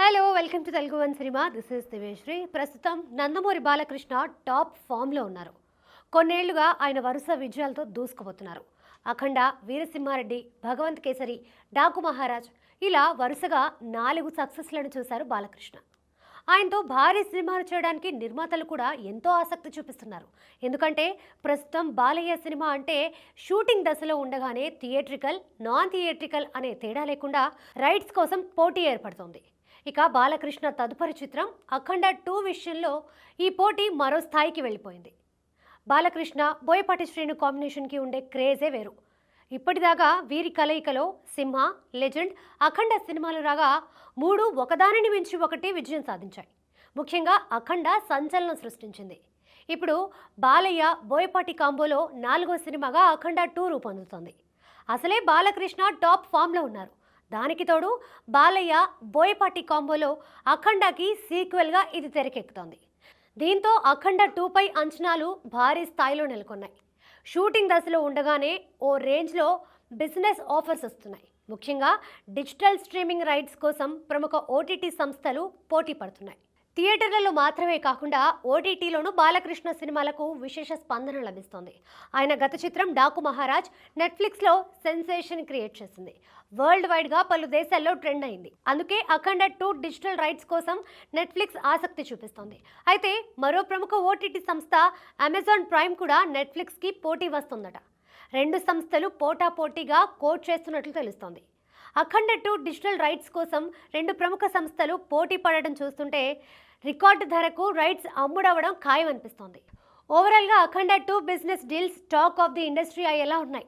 Hello welcome to Telugu one cinema. This is Diveshri. ప్రస్తుతం Nandamuri Balakrishna top ఫామ్లో ఉన్నారు. కొన్నేళ్లుగా ఆయన వరుస విజయాలతో దూసుకుపోతున్నారు. అఖండ, వీరసింహారెడ్డి, భగవంత్ కేసరి, డాకు మహారాజ్ ఇలా వరుసగా 4 సక్సెస్లను చూశారు బాలకృష్ణ. ఆయనతో భారీ సినిమాలు చేయడానికి నిర్మాతలు కూడా ఎంతో ఆసక్తి చూపిస్తున్నారు. ఎందుకంటే ప్రస్తుతం బాలయ్య సినిమా అంటే షూటింగ్ దశలో ఉండగానే థియేట్రికల్, నాన్ థియేట్రికల్ అనే తేడా లేకుండా రైట్స్ కోసం పోటీ ఏర్పడుతోంది. ఇక బాలకృష్ణ తదుపరి చిత్రం అఖండ 2 విషయంలో ఈ పోటీ మరో స్థాయికి వెళ్ళిపోయింది. బాలకృష్ణ, బోయపాటి శ్రీను కాంబినేషన్కి ఉండే క్రేజే వేరు. ఇప్పటిదాకా వీరి కలయికలో సింహ, లెజెండ్, అఖండ సినిమాలు రాగా 3 ఒకదానిని మించి ఒకటి విజయం సాధించాయి. ముఖ్యంగా అఖండ సంచలనం సృష్టించింది. ఇప్పుడు బాలయ్య, బోయపాటి కాంబోలో 4వ సినిమాగా అఖండ 2 రూపొందుతోంది. అసలే బాలకృష్ణ టాప్ ఫామ్లో ఉన్నారు. దానికి తోడు బాలయ్య, బోయపాటి కాంబోలో అఖండకి సీక్వెల్గా ఇది తెరకెక్కుతోంది. దీంతో అఖండ 2పై అంచనాలు భారీ స్థాయిలో నెలకొన్నాయి. షూటింగ్ దశలో ఉండగానే ఓ రేంజ్లో బిజినెస్ ఆఫర్స్ వస్తున్నాయి. ముఖ్యంగా డిజిటల్ స్ట్రీమింగ్ రైట్స్ కోసం ప్రముఖ ఓటీటీ సంస్థలు పోటీ పడుతున్నాయి. థియేటర్లలో మాత్రమే కాకుండా ఓటీటీలోనూ బాలకృష్ణ సినిమాలకు విశేష స్పందన లభిస్తోంది. ఆయన గత చిత్రం డాకు మహారాజ్ నెట్ఫ్లిక్స్లో సెన్సేషన్ క్రియేట్ చేసింది. వరల్డ్ వైడ్గా పలు దేశాల్లో ట్రెండ్ అయింది. అందుకే అఖండ 2 డిజిటల్ రైట్స్ కోసం నెట్ఫ్లిక్స్ ఆసక్తి చూపిస్తోంది. అయితే మరో ప్రముఖ ఓటీటీ సంస్థ అమెజాన్ ప్రైమ్ కూడా నెట్ఫ్లిక్స్కి పోటీ వస్తుందట. 2 సంస్థలు పోటాపోటీగా కోట్ చేస్తున్నట్లు తెలుస్తోంది. అఖండ 2 డిజిటల్ రైట్స్ కోసం 2 ప్రముఖ సంస్థలు పోటీ పడడం చూస్తుంటే రికార్డు ధరకు రైట్స్ అమ్ముడవడం ఖాయం అనిపిస్తోంది. ఓవరాల్గా అఖండ 2 business deals talk of the industry అయ్యేలా ఉన్నాయి.